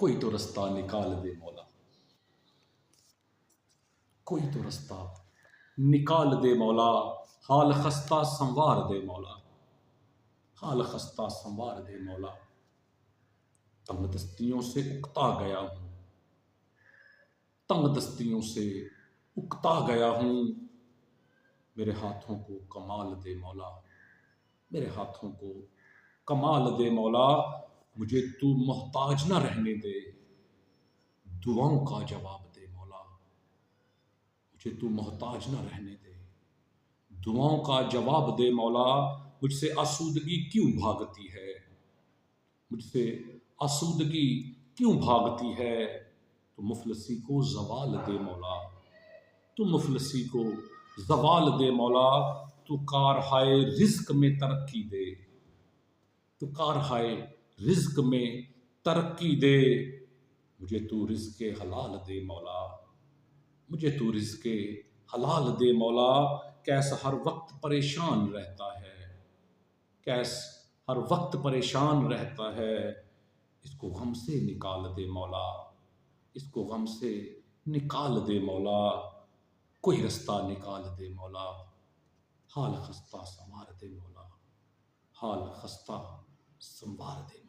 کوئی تو رستہ نکال دے مولا، کوئی تو رستہ نکال دے مولا، حال خستہ سنوار دے مولا، حال خستہ سنوار دے مولا۔ تنگ دستیوں سے اکتا گیا ہوں، تنگ دستیوں سے اکتا گیا ہوں، میرے ہاتھوں کو کمال دے مولا، میرے ہاتھوں کو کمال دے مولا۔ مجھے تو محتاج نہ رہنے دے، دعاؤں کا جواب دے مولا، مجھے تو محتاج نہ رہنے دے، دعاؤں کا جواب دے مولا۔ مجھ سے آسودگی کیوں بھاگتی ہے، مجھ سے آسودگی کیوں بھاگتی ہے، تو مفلسی کو زوال دے مولا، تو مفلسی کو زوال دے مولا۔ تو کارہائے رزق میں ترقی دے، تو کارہائے رزق میں ترقی دے، مجھے تو رزق حلال دے مولا، مجھے تو رزق حلال دے مولا۔ کیس ہر وقت پریشان رہتا ہے، کیس ہر وقت پریشان رہتا ہے، اس کو غم سے نکال دے مولا، اس کو غم سے نکال دے مولا، کوئی رستہ نکال دے مولا، حال خستہ سنوار دے مولا، حال خستہ سنوار دے